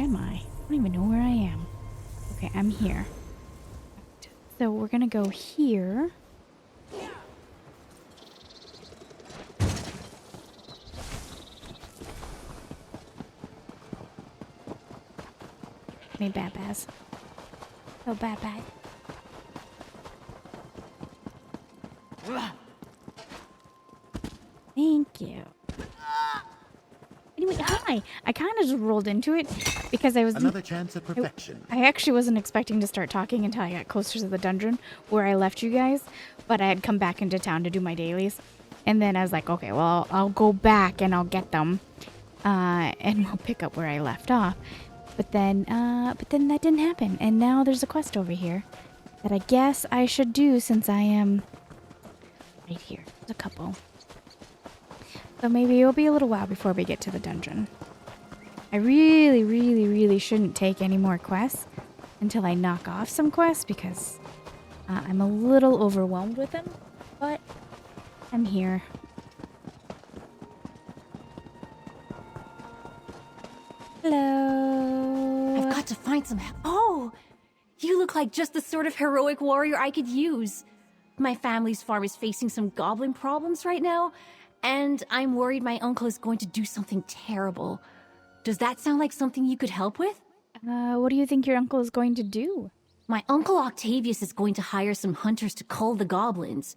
am I? I don't even know where I am. Okay, I'm here. So we're gonna go here. Me Babaz. Oh, Babaz. Thank you. Anyway, hi. I kind of just rolled into it because I was another chance at perfection. I actually wasn't expecting to start talking until I got closer to the dungeon where I left you guys, but I had come back into town to do my dailies, and then I was like, okay, well, I'll go back and I'll get them, and we'll pick up where I left off. But then that didn't happen, and now there's a quest over here that I guess I should do since I am right here. There's a couple. So maybe it'll be a little while before we get to the dungeon. I really, really, really shouldn't take any more quests until I knock off some quests because I'm a little overwhelmed with them, but I'm here. Hello. I've got to find some help. Oh, you look like just the sort of heroic warrior I could use. My family's farm is facing some goblin problems right now, and I'm worried my uncle is going to do something terrible. Does that sound like something you could help with? What do you think your uncle is going to do? My uncle Octavius is going to hire some hunters to cull the goblins.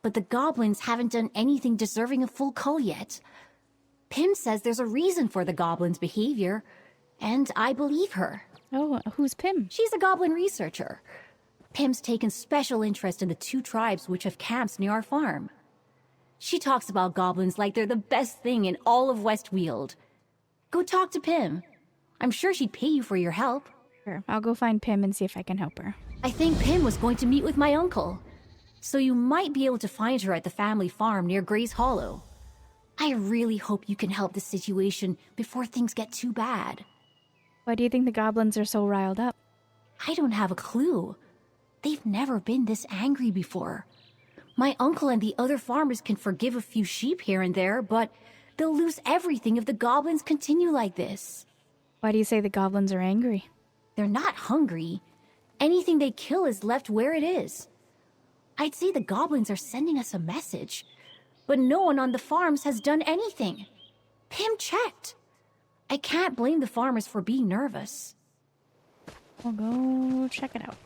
But the goblins haven't done anything deserving of full cull yet. Pim says there's a reason for the goblins' behavior, and I believe her. Oh, who's Pim? She's a goblin researcher. Pim's taken special interest in the 2 tribes which have camps near our farm. She talks about goblins like they're the best thing in all of Westweald. Go talk to Pim. I'm sure she'd pay you for your help. Sure, I'll go find Pim and see if I can help her. I think Pim was going to meet with my uncle, so you might be able to find her at the family farm near Gray's Hollow. I really hope you can help the situation before things get too bad. Why do you think the goblins are so riled up? I don't have a clue. They've never been this angry before. My uncle and the other farmers can forgive a few sheep here and there, but they'll lose everything if the goblins continue like this. Why do you say the goblins are angry? They're not hungry. Anything they kill is left where it is. I'd say the goblins are sending us a message, but no one on the farms has done anything. Pim checked. I can't blame the farmers for being nervous. We'll go check it out.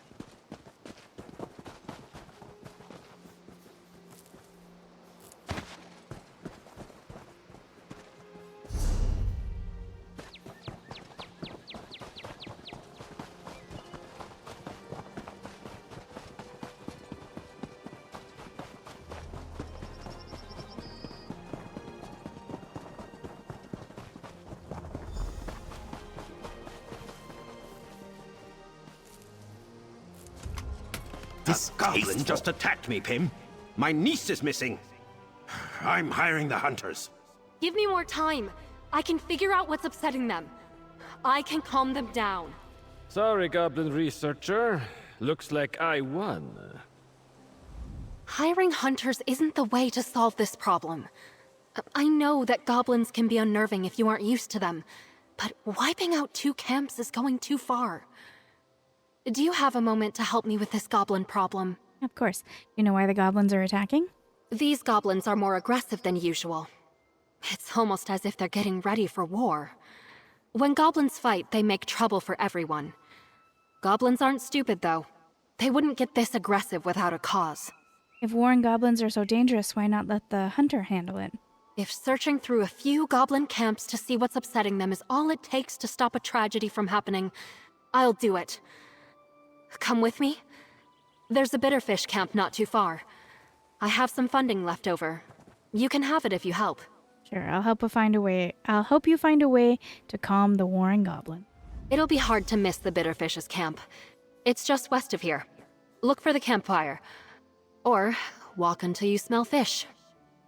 This goblin just attacked me, Pim. My niece is missing. I'm hiring the hunters. Give me more time. I can figure out what's upsetting them. I can calm them down. Sorry, Goblin Researcher. Looks like I won. Hiring hunters isn't the way to solve this problem. I know that goblins can be unnerving if you aren't used to them, but wiping out 2 camps is going too far. Do you have a moment to help me with this goblin problem? Of course. You know why the goblins are attacking? These goblins are more aggressive than usual. It's almost as if they're getting ready for war. When goblins fight, they make trouble for everyone. Goblins aren't stupid, though. They wouldn't get this aggressive without a cause. If warring goblins are so dangerous, why not let the hunter handle it? If searching through a few goblin camps to see what's upsetting them is all it takes to stop a tragedy from happening, I'll do it. Come with me? There's a bitterfish camp not too far. I have some funding left over. You can have it if you help. Sure, I'll help you find a way. I'll help you find a way to calm the warring goblin. It'll be hard to miss the bitterfish's camp. It's just west of here. Look for the campfire. Or walk until you smell fish.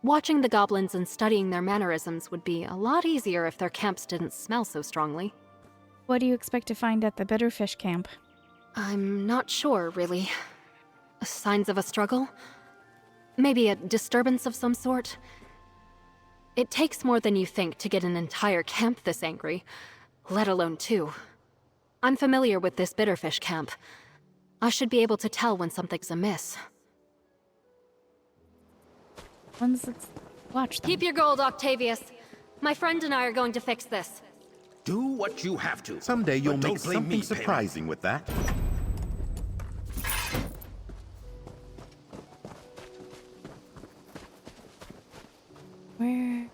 Watching the goblins and studying their mannerisms would be a lot easier if their camps didn't smell so strongly. What do you expect to find at the bitterfish camp? I'm not sure, really. Signs of a struggle? Maybe a disturbance of some sort? It takes more than you think to get an entire camp this angry, let alone 2. I'm familiar with this bitterfish camp. I should be able to tell when something's amiss. Let's watch them. Keep your gold, Octavius. My friend and I are going to fix this. Do what you have to. Someday you'll but don't make blame something me, Pim. surprising with that. Where?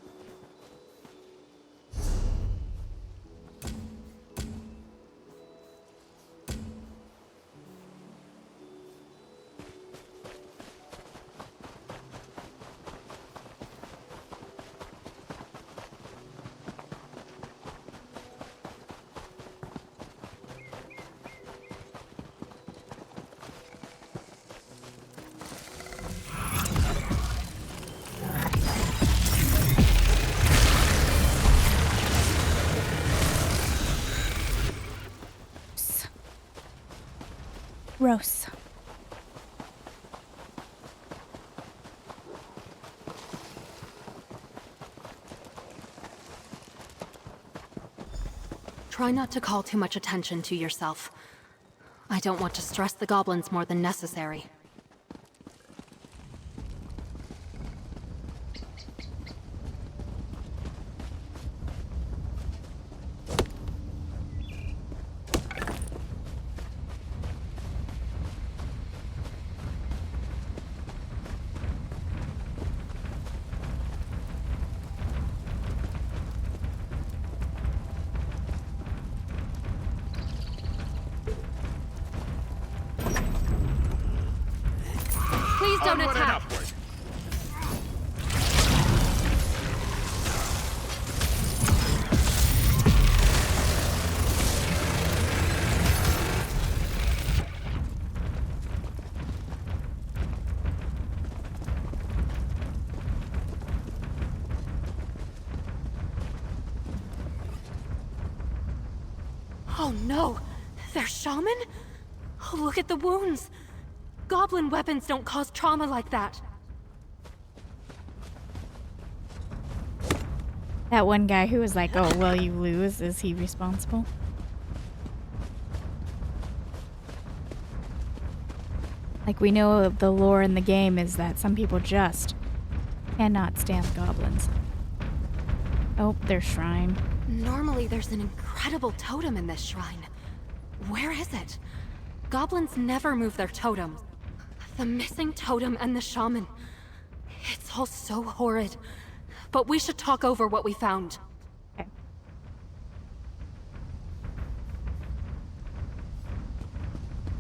Gross. Try not to call too much attention to yourself. I don't want to stress the goblins more than necessary. Please don't Onward and attack! upward. Oh no! They're shaman? Oh, look at the wounds! Goblin weapons don't cause trauma like that. That one guy who was like, oh, well, you lose. Is he responsible? Like, we know the lore in the game is that some people just cannot stand goblins. Oh, their shrine. Normally there's an incredible totem in this shrine. Where is it? Goblins never move their totems. The missing totem and the shaman. It's all so horrid. But we should talk over what we found. Okay.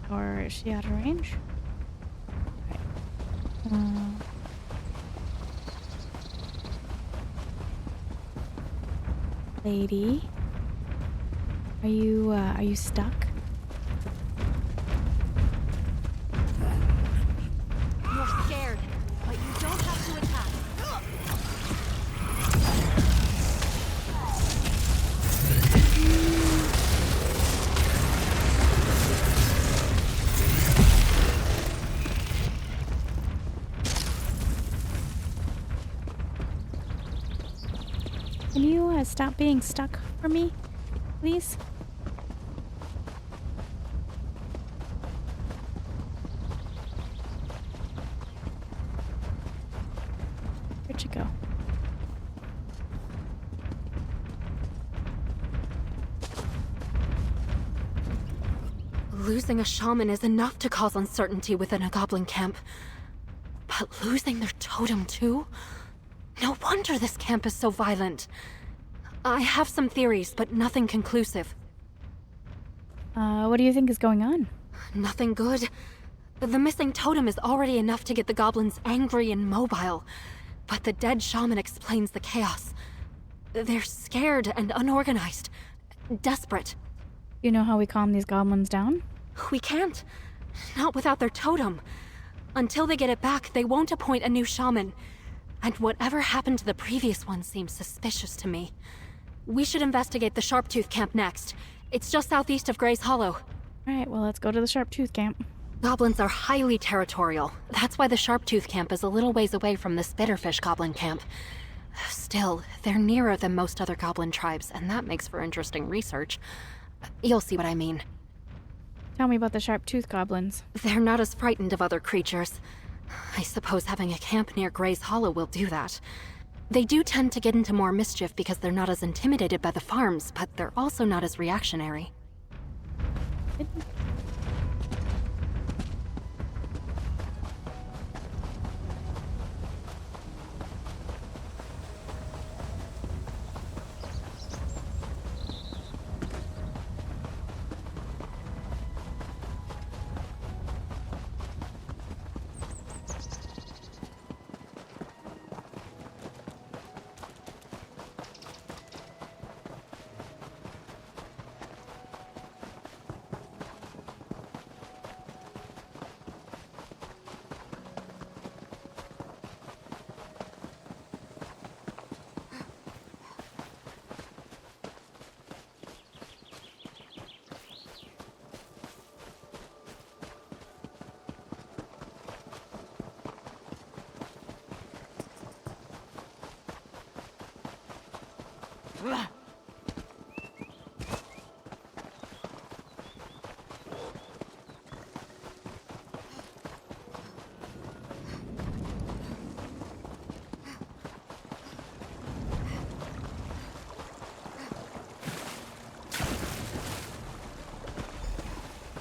Or is she out of range? Okay. Lady, are you stuck? You're scared, but you don't have to attack. Can you stop being stuck for me, please? Where'd you go? Losing a shaman is enough to cause uncertainty within a goblin camp. But losing their totem too? No wonder this camp is so violent. I have some theories, but nothing conclusive. What do you think is going on? Nothing good. The missing totem is already enough to get the goblins angry and mobile. But the dead shaman explains the chaos. They're scared and unorganized. Desperate. You know how we calm these goblins down? We can't. Not without their totem. Until they get it back, they won't appoint a new shaman. And whatever happened to the previous one seems suspicious to me. We should investigate the Sharptooth camp next. It's just southeast of Gray's Hollow. Alright, well, let's go to the Sharptooth camp. Goblins are highly territorial. That's why the Sharptooth camp is a little ways away from the Spitterfish goblin camp. Still, they're nearer than most other goblin tribes, and that makes for interesting research. You'll see what I mean. Tell me about the sharp-toothed goblins. They're not as frightened of other creatures. I suppose having a camp near Gray's Hollow will do that. They do tend to get into more mischief because they're not as intimidated by the farms, but they're also not as reactionary.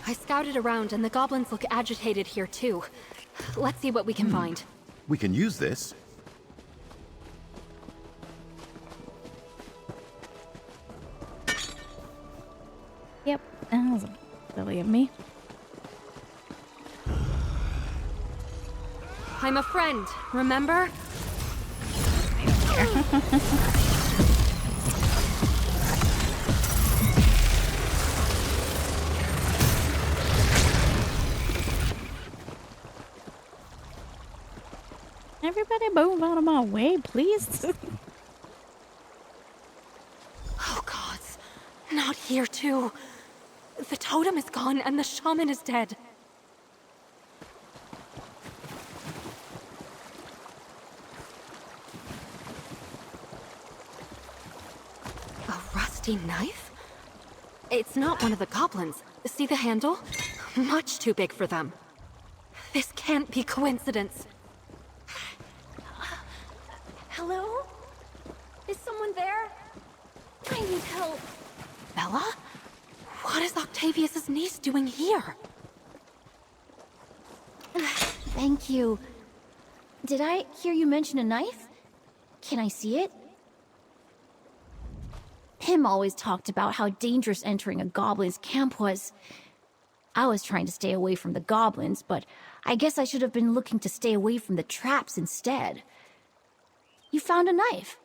I scouted around and the goblins look agitated here too. Let's see what we can find. We can use this. Yep, that was silly of me. I'm a friend, remember? Everybody move out of my way, please. Oh gods, not here too. The totem is gone and the shaman is dead. A rusty knife? It's not one of the goblins. See the handle? Much too big for them. This can't be coincidence. Hello? Is someone there? I need help. Bella? What is Octavius's niece doing here? Thank you. Did I hear you mention a knife? Can I see it? Pim always talked about how dangerous entering a goblin's camp was. I was trying to stay away from the goblins, but I guess I should have been looking to stay away from the traps instead. You found a knife.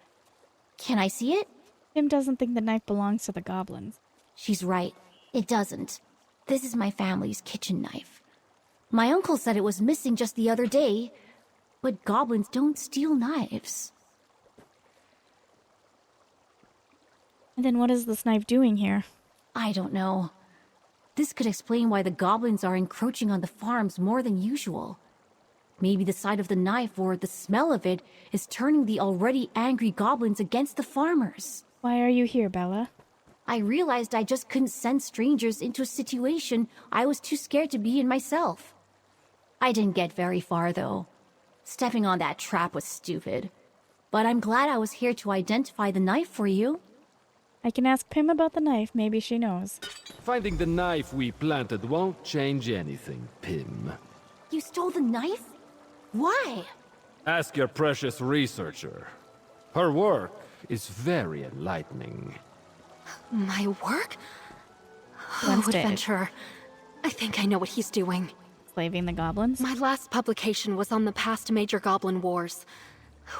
Can I see it? Tim doesn't think the knife belongs to the goblins. She's right. It doesn't. This is my family's kitchen knife. My uncle said it was missing just the other day, but goblins don't steal knives. And then what is this knife doing here? I don't know. This could explain why the goblins are encroaching on the farms more than usual. Maybe the sight of the knife or the smell of it is turning the already angry goblins against the farmers. Why are you here, Bella? I realized I just couldn't send strangers into a situation I was too scared to be in myself. I didn't get very far, though. Stepping on that trap was stupid. But I'm glad I was here to identify the knife for you. I can ask Pim about the knife. Maybe she knows. Finding the knife we planted won't change anything, Pim. You stole the knife? Why? Ask your precious researcher. Her work is very enlightening. My work? Once Oh, dead. adventurer. I think I know what he's doing. Slaving the goblins? My last publication was on the past major goblin wars.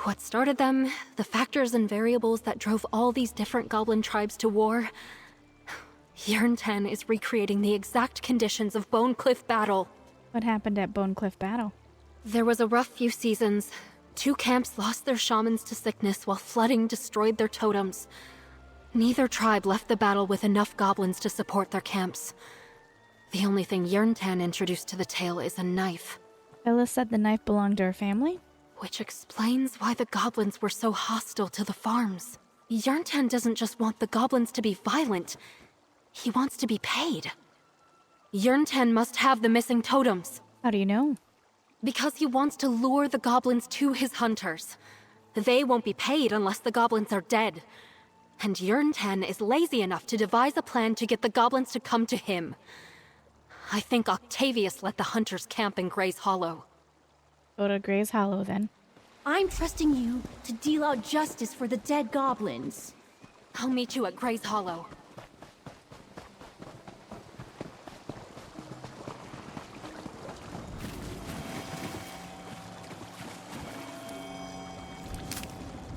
What started them, the factors and variables that drove all these different goblin tribes to war. Yearn 10 is recreating the exact conditions of Bone Cliff Battle. What happened at Bone Cliff Battle? There was a rough few seasons. 2 camps lost their shamans to sickness while flooding destroyed their totems. Neither tribe left the battle with enough goblins to support their camps. The only thing Yearn 10 introduced to the tale is a knife. Bella said the knife belonged to her family? Which explains why the goblins were so hostile to the farms. Yearn 10 doesn't just want the goblins to be violent. He wants to be paid. Yurnten must have the missing totems. How do you know? Because he wants to lure the goblins to his hunters. They won't be paid unless the goblins are dead. And Yurnten is lazy enough to devise a plan to get the goblins to come to him. I think Octavius let the hunters camp in Gray's Hollow. Go to Gray's Hollow then. I'm trusting you to deal out justice for the dead goblins. I'll meet you at Gray's Hollow.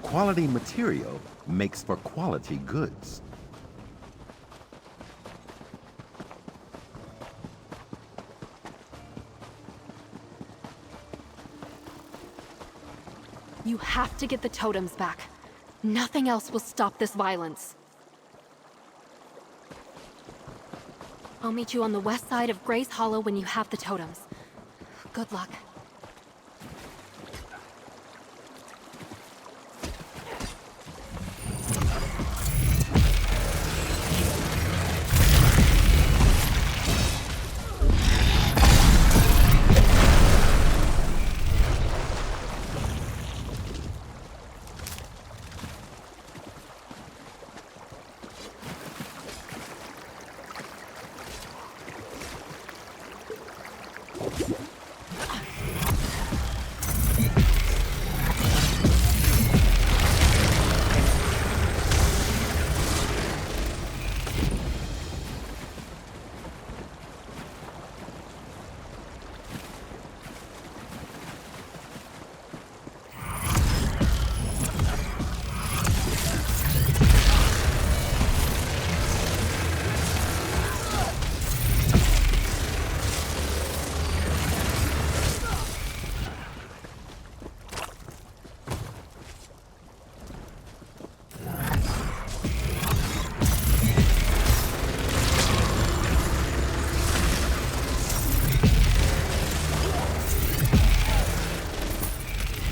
Quality material makes for quality goods. You have to get the totems back. Nothing else will stop this violence. I'll meet you on the west side of Gray's Hollow when you have the totems. Good luck.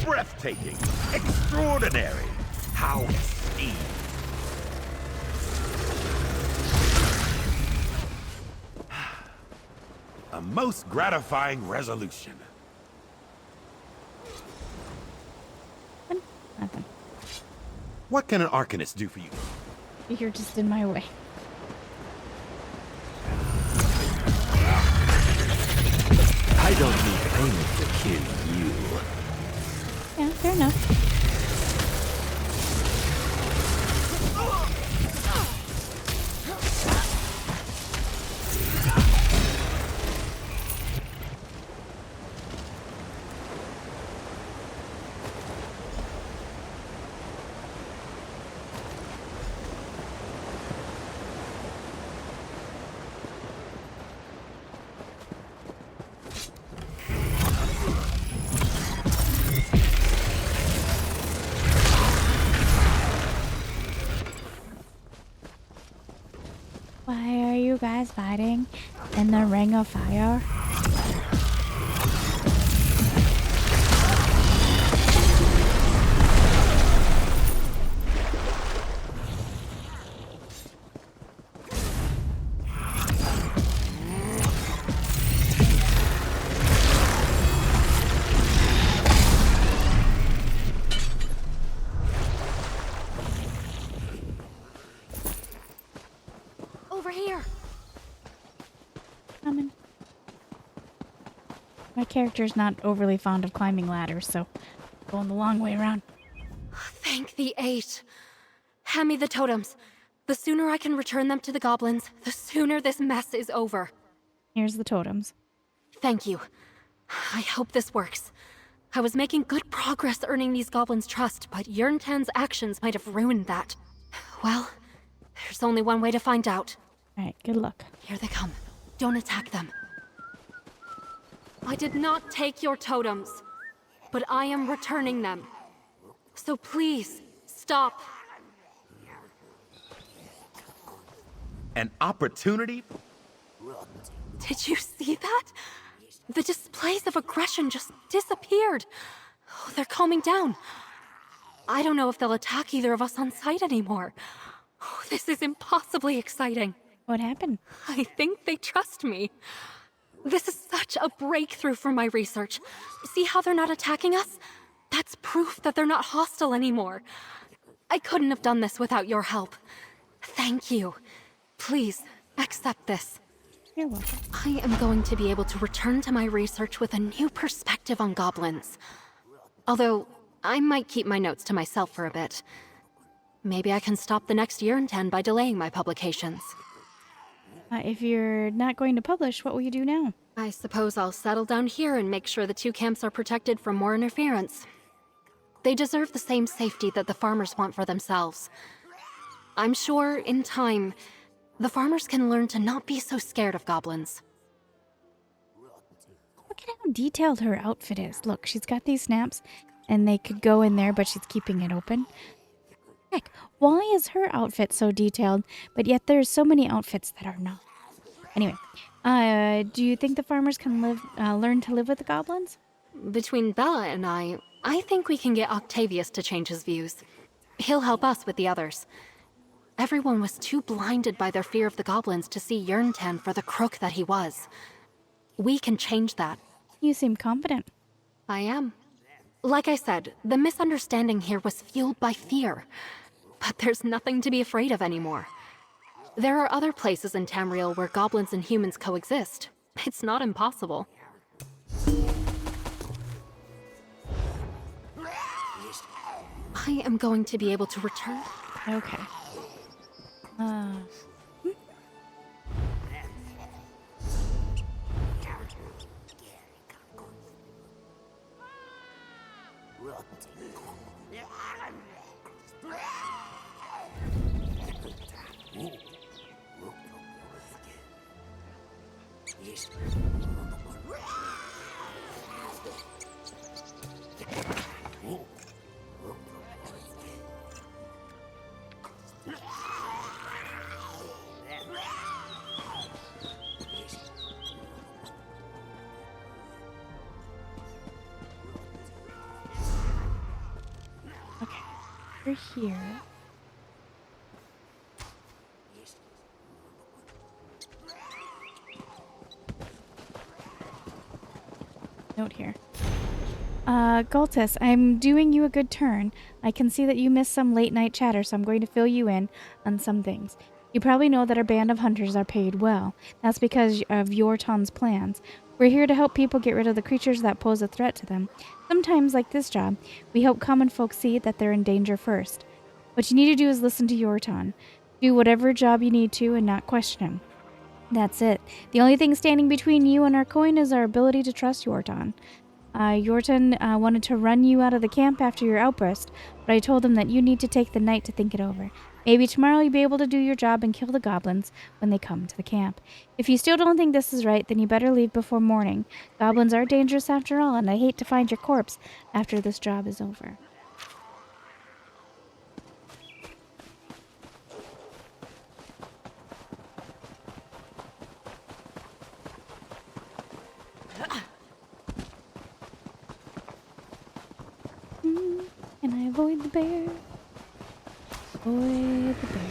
Breathtaking, extraordinary, how esteemed. A most gratifying resolution. Nothing. What can an Arcanist do for you? You're just in my way. I don't need payment to kill you. Yeah, fair enough. Why are you guys fighting in the ring of fire? Over here! Coming. My character's not overly fond of climbing ladders, so going the long way around. Thank the eight. Hand me the totems. The sooner I can return them to the goblins, the sooner this mess is over. Here's the totems. Thank you. I hope this works. I was making good progress earning these goblins' trust, but Yurnten's actions might have ruined that. Well, there's only one way to find out. Alright, good luck. Here they come. Don't attack them. I did not take your totems, but I am returning them. So please, stop. An opportunity? Did you see that? The displays of aggression just disappeared. Oh, they're calming down. I don't know if they'll attack either of us on sight anymore. Oh, this is impossibly exciting. What happened? I think they trust me. This is such a breakthrough for my research. See how they're not attacking us? That's proof that they're not hostile anymore. I couldn't have done this without your help. Thank you. Please, accept this. You're welcome. I am going to be able to return to my research with a new perspective on goblins. Although, I might keep my notes to myself for a bit. Maybe I can stop the next year in 10 by delaying my publications. If you're not going to publish, what will you do now? I suppose I'll settle down here and make sure the two camps are protected from more interference. They deserve the same safety that the farmers want for themselves. I'm sure, in time, the farmers can learn to not be so scared of goblins. Look at how detailed her outfit is. Look, she's got these snaps, and they could go in there, but she's keeping it open. Heck, why is her outfit so detailed, but yet there's so many outfits that are not? Anyway, do you think the farmers can learn to live with the goblins? Between Bella and I think we can get Octavius to change his views. He'll help us with the others. Everyone was too blinded by their fear of the goblins to see Yerntan for the crook that he was. We can change that. You seem confident. I am. Like I said, the misunderstanding here was fueled by fear. But there's nothing to be afraid of anymore. There are other places in Tamriel where goblins and humans coexist. It's not impossible. I am going to be able to return. Okay. We're here. Note here. Galtus, I'm doing you a good turn. I can see that you missed some late night chatter, so I'm going to fill you in on some things. You probably know that our band of hunters are paid well. That's because of Yorton's plans. We're here to help people get rid of the creatures that pose a threat to them. Sometimes, like this job, we help common folk see that they're in danger first. What you need to do is listen to Yorton. Do whatever job you need to and not question him. That's it. The only thing standing between you and our coin is our ability to trust Yorton. Yorton wanted to run you out of the camp after your outburst, but I told him that you need to take the night to think it over. Maybe tomorrow you'll be able to do your job and kill the goblins when they come to the camp. If you still don't think this is right, then you better leave before morning. Goblins are dangerous after all, and I hate to find your corpse after this job is over. Can I avoid the bear? Avoid the bear.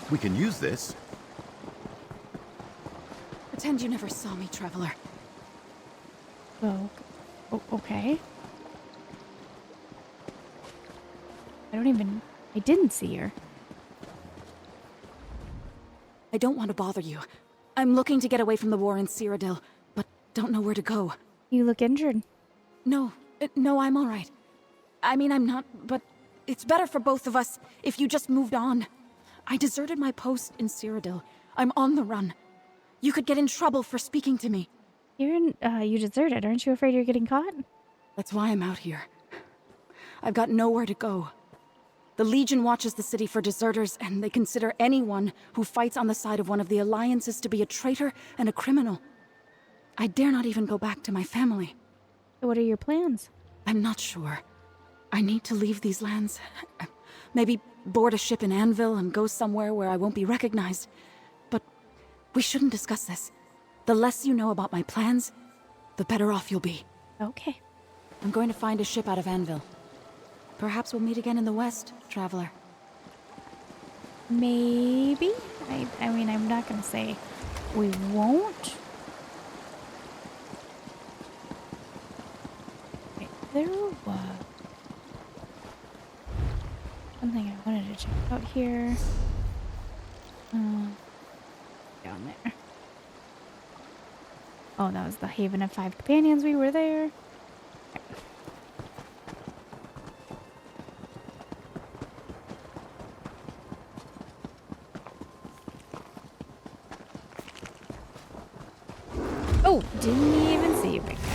We can use this. Pretend you never saw me, traveler. Oh, okay. I didn't see her. I don't want to bother you. I'm looking to get away from the war in Cyrodiil, but don't know where to go. You look injured. No, I'm all right. I mean, I'm not, but it's better for both of us if you just moved on. I deserted my post in Cyrodiil. I'm on the run. You could get in trouble for speaking to me. You deserted. Aren't you afraid you're getting caught? That's why I'm out here. I've got nowhere to go. The Legion watches the city for deserters, and they consider anyone who fights on the side of one of the alliances to be a traitor and a criminal. I dare not even go back to my family. So what are your plans? I'm not sure. I need to leave these lands. Maybe board a ship in Anvil and go somewhere where I won't be recognized. But We shouldn't discuss this. The less you know about my plans, the better off you'll be. Okay. I'm going to find a ship out of Anvil. Perhaps we'll meet again in the west, traveler. Maybe. I mean, I'm not gonna say we won't. Wait, there was something I wanted to check out here. Down there. Oh, that was the Haven of Five Companions. We were there. Oh, didn't even see it right there.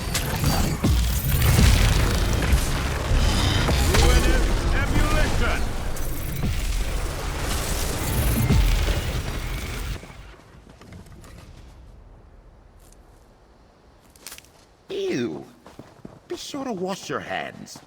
Ebullition! Ew. Be sure to wash your hands.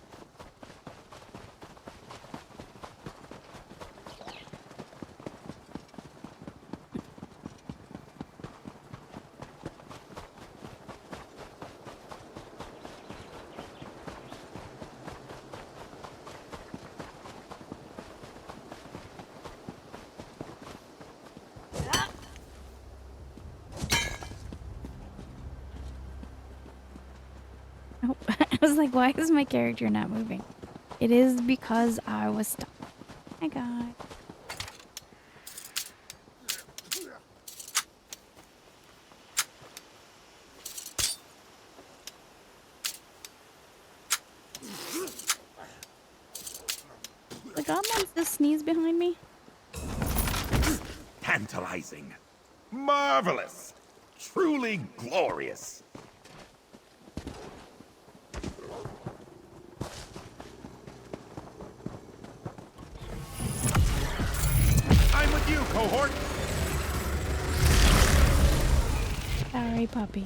Oh, I was like, why is my character not moving? It is because I was stuck. Hi, God. The goblins just sneeze behind me. Tantalizing. Marvelous. Truly glorious. I'm with you, cohort. Sorry, puppy.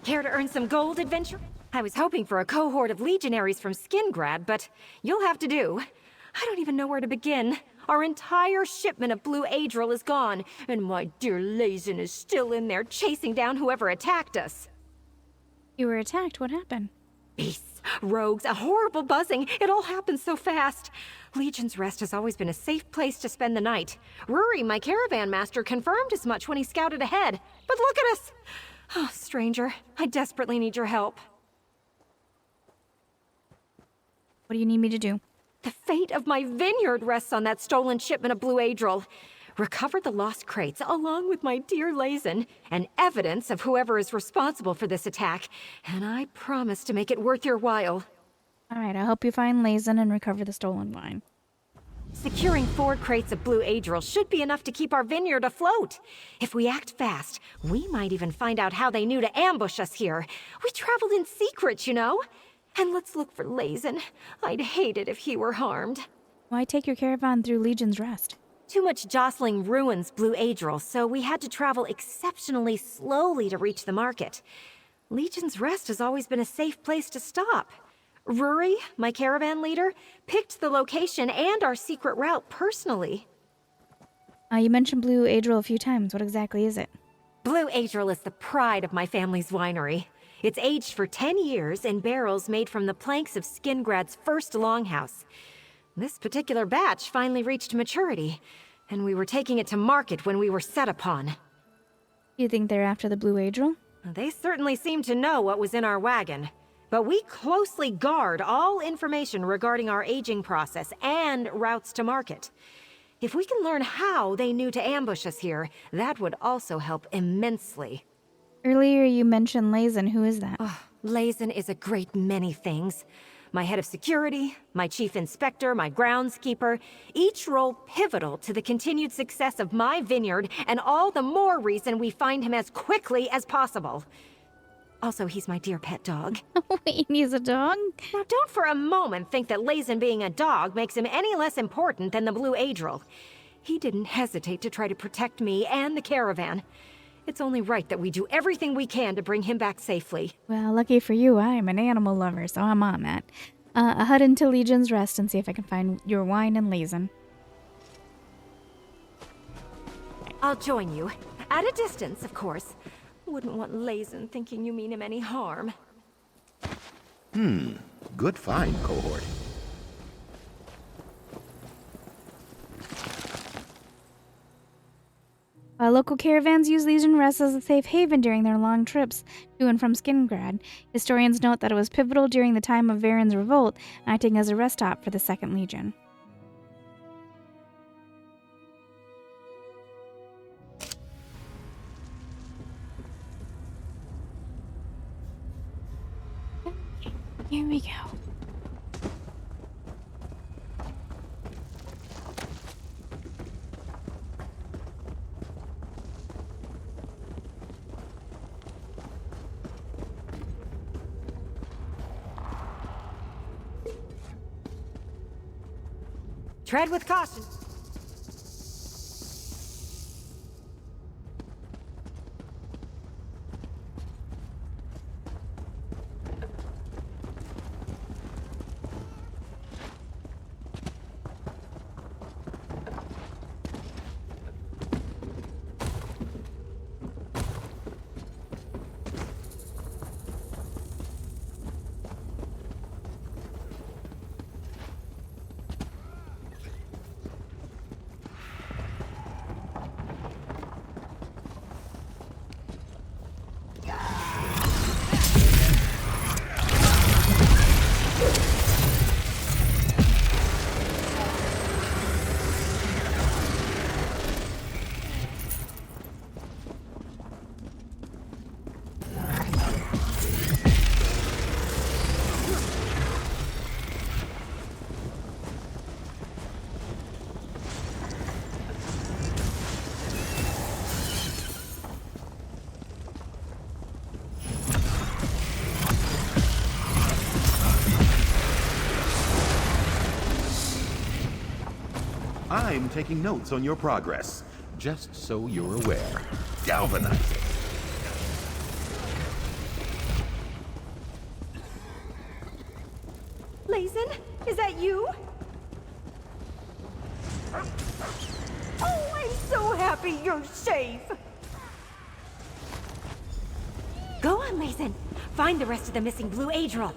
Care to earn some gold, adventure? I was hoping for a cohort of legionaries from Skingrad, but you'll have to do. I don't even know where to begin. Our entire shipment of blue Adril is gone, and my dear Lazen is still in there chasing down whoever attacked us. You were attacked. What happened? Beasts, rogues, a horrible buzzing. It all happened so fast. Legion's Rest has always been a safe place to spend the night. Ruri, my caravan master, confirmed as much when he scouted ahead. But look at us! Oh, stranger, I desperately need your help. What do you need me to do? The fate of my vineyard rests on that stolen shipment of blue Adril. Recover the lost crates, along with my dear Lazen, and evidence of whoever is responsible for this attack, and I promise to make it worth your while. Alright, I'll help you find Lazen and recover the stolen wine. Securing 4 crates of blue Adril should be enough to keep our vineyard afloat. If we act fast, we might even find out how they knew to ambush us here. We traveled in secret, you know. And let's look for Lazen. I'd hate it if he were harmed. Why take your caravan through Legion's Rest? Too much jostling ruins blue Adril, so we had to travel exceptionally slowly to reach the market. Legion's Rest has always been a safe place to stop. Ruri, my caravan leader, picked the location and our secret route personally. You mentioned Blue Adril a few times. What exactly is it? Blue Adril is the pride of my family's winery. It's aged for 10 years in barrels made from the planks of Skingrad's first longhouse. This particular batch finally reached maturity, and we were taking it to market when we were set upon. You think they're after the Blue Adril? They certainly seemed to know what was in our wagon. But we closely guard all information regarding our aging process and routes to market. If we can learn how they knew to ambush us here, that would also help immensely. Earlier you mentioned Lazen. Who is that? Oh, Lazen is a great many things. My head of security, my chief inspector, my groundskeeper, each role pivotal to the continued success of my vineyard, and all the more reason we find him as quickly as possible. Also, he's my dear pet dog. Wait, he's a dog? Now, don't for a moment think that Lazen being a dog makes him any less important than the Blue Adril. He didn't hesitate to try to protect me and the caravan. It's only right that we do everything we can to bring him back safely. Well, lucky for you, I'm an animal lover, so I'm on that. A hut until Legion's rest and see if I can find your wine and Lazen. I'll join you. At a distance, of course. Wouldn't want Lazen thinking you mean him any harm. Good find, cohort. Local caravans use Legion Rest as a safe haven during their long trips to and from Skingrad. Historians note that it was pivotal during the time of Varen's revolt, acting as a rest stop for the Second Legion. Here we go. Tread with caution. I'm taking notes on your progress, just so you're aware. Galvanizing. Lazen, is that you? Oh, I'm so happy you're safe! Go on, Lazen. Find the rest of the missing blue Adril.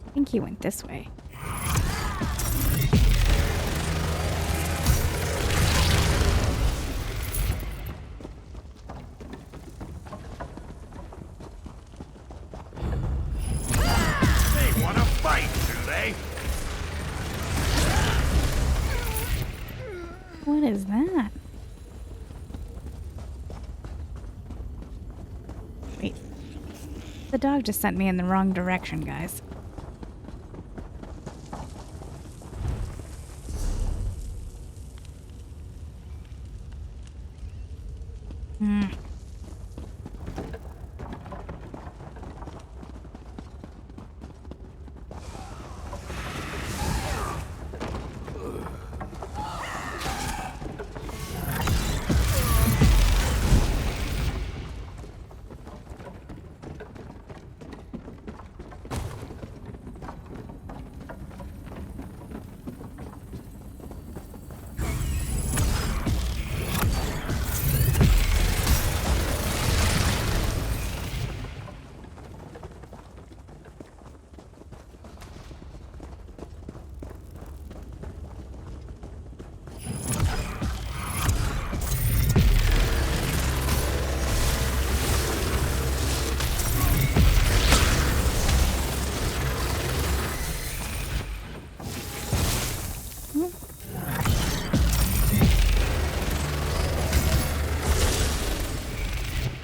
I think he went this way. They want to fight, do they? What is that? Wait. The dog just sent me in the wrong direction, guys.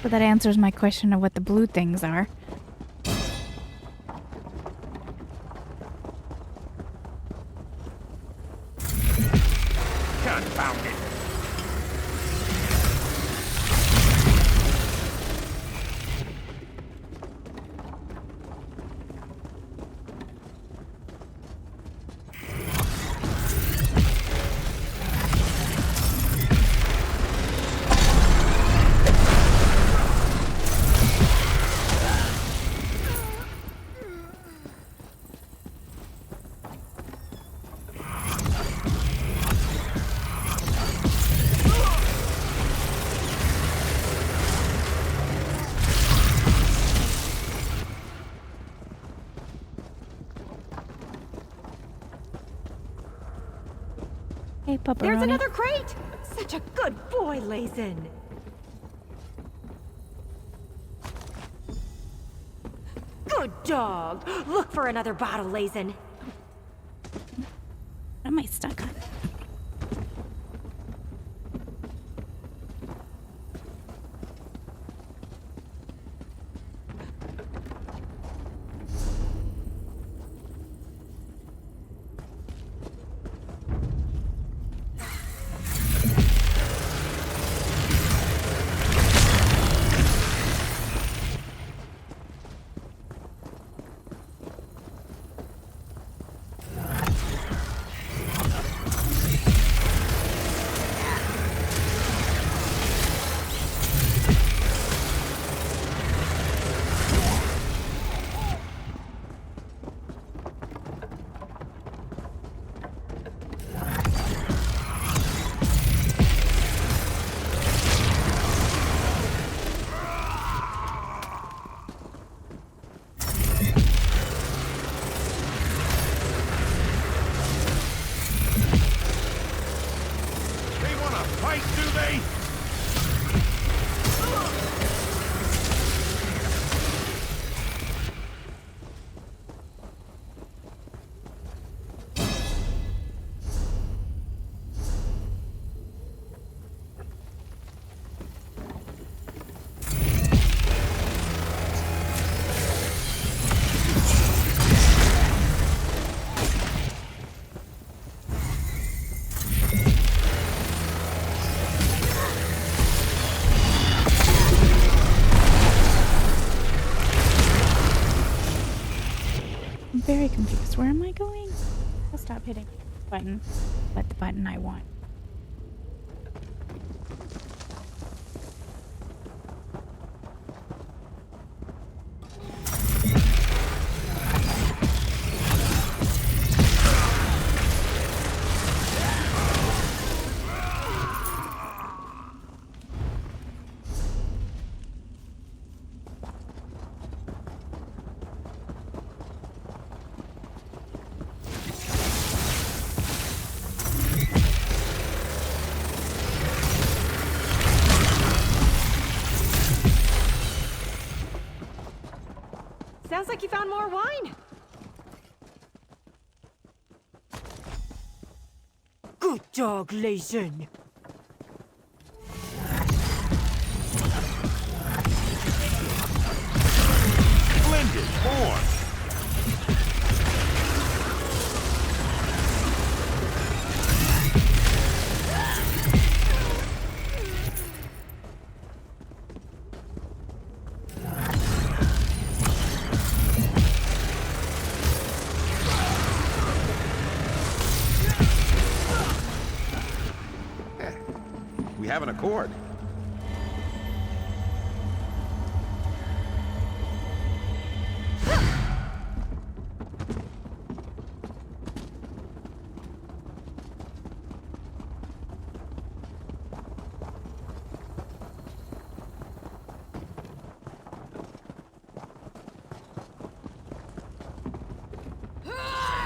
So that answers my question of what the blue things are. Confound it. Hey, Pepperoni. There's another crate! Such a good boy, Lazen. Good dog. Look for another bottle, Lazen. What am I stuck on? Very confused. Where am I going? I'll stop hitting the button. But the button I want. Sounds like you found more wine. Good dog, Lazen. Splendid form. We have an accord.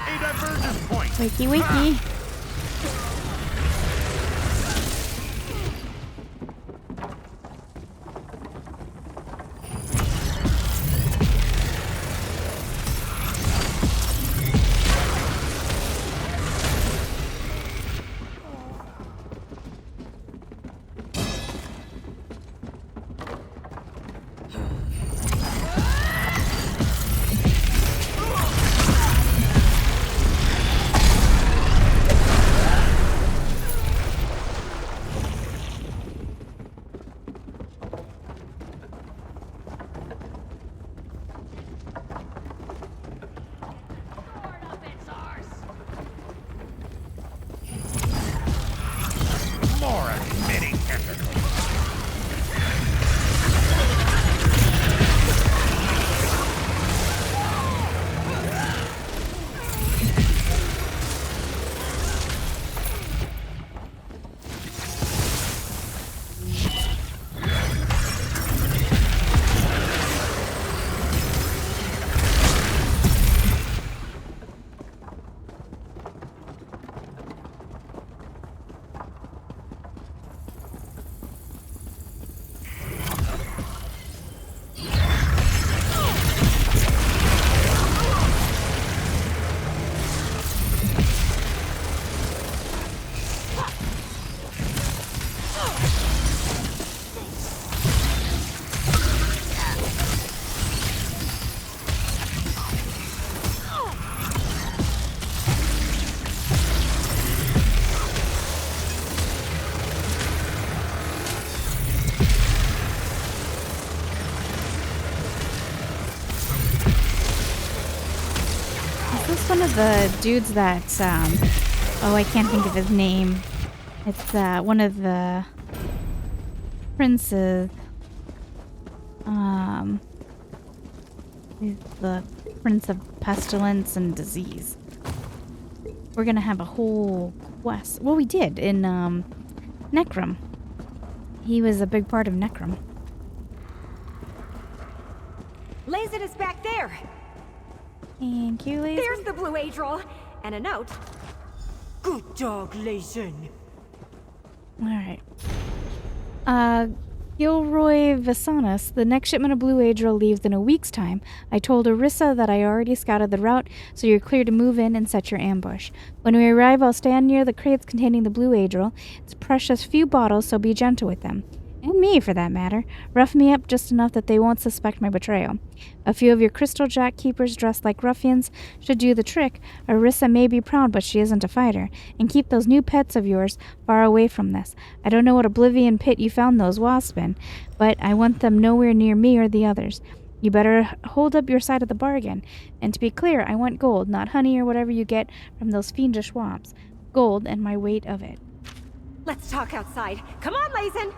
A divergence point. Wakey, wakey. one of the dudes that, oh, I can't think of his name. It's, one of the princes. He's the Prince of Pestilence and Disease. We're gonna have a whole quest. Well, we did in, Necrom. He was a big part of Necrom. Lazen is back there. Thank you, Lazen. There's the blue Adril. And a note. Good dog, Lazen. Alright. Gilroy Visanus, the next shipment of Blue Adril leaves in a week's time. I told Orissa that I already scouted the route, so you're clear to move in and set your ambush. When we arrive, I'll stand near the crates containing the Blue Adril. It's precious few bottles, so be gentle with them. And me, for that matter. Rough me up just enough that they won't suspect my betrayal. A few of your crystal jack keepers dressed like ruffians should do the trick. Orissa may be proud, but she isn't a fighter. And keep those new pets of yours far away from this. I don't know what oblivion pit you found those wasps in, but I want them nowhere near me or the others. You better hold up your side of the bargain. And to be clear, I want gold, not honey or whatever you get from those fiendish wasps. Gold and my weight of it. Let's talk outside. Come on, Lazen.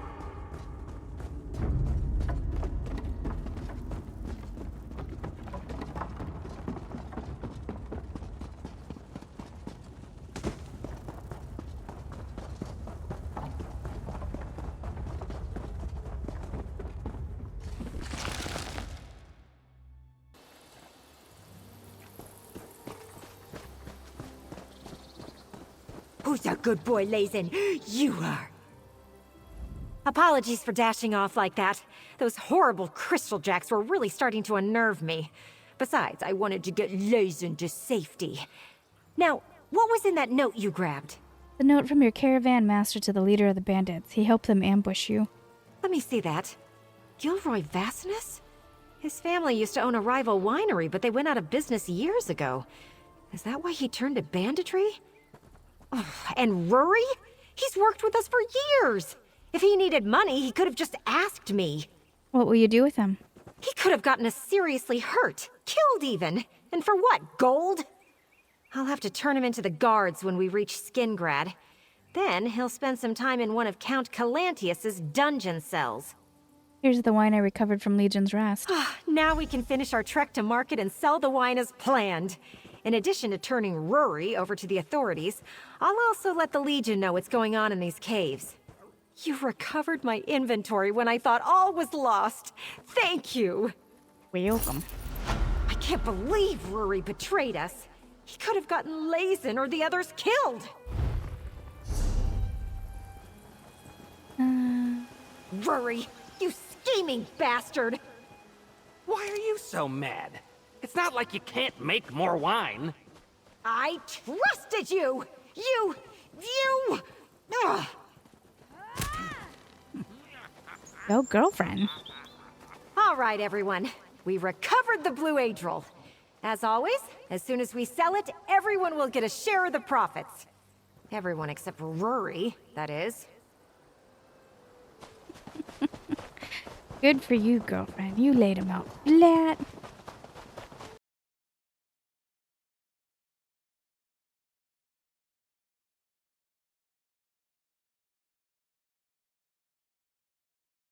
Who's a good boy, Lazen? You are. Apologies for dashing off like that. Those horrible crystal jacks were really starting to unnerve me. Besides, I wanted to get Lazen to safety. Now, what was in that note you grabbed? The note from your caravan master to the leader of the bandits. He helped them ambush you. Let me see that. Gilroy Vasinus? His family used to own a rival winery, but they went out of business years ago. Is that why he turned to banditry? Oh, and Rory? He's worked with us for years! If he needed money, he could have just asked me. What will you do with him? He could have gotten us seriously hurt. Killed even. And for what, gold? I'll have to turn him into the guards when we reach Skingrad. Then he'll spend some time in one of Count Calantius's dungeon cells. Here's the wine I recovered from Legion's Rest. Now we can finish our trek to market and sell the wine as planned. In addition to turning Rory over to the authorities, I'll also let the Legion know what's going on in these caves. You recovered my inventory when I thought all was lost. Thank you. Welcome. I can't believe Rory betrayed us. He could have gotten Lazen or the others killed. Rory, you scheming bastard! Why are you so mad? It's not like you can't make more wine. I trusted you! You... Ugh. Go, girlfriend. All right, everyone. We recovered the Blue Adril. As always, as soon as we sell it, everyone will get a share of the profits. Everyone except Rory, that is. Good for you, girlfriend. You laid him out flat.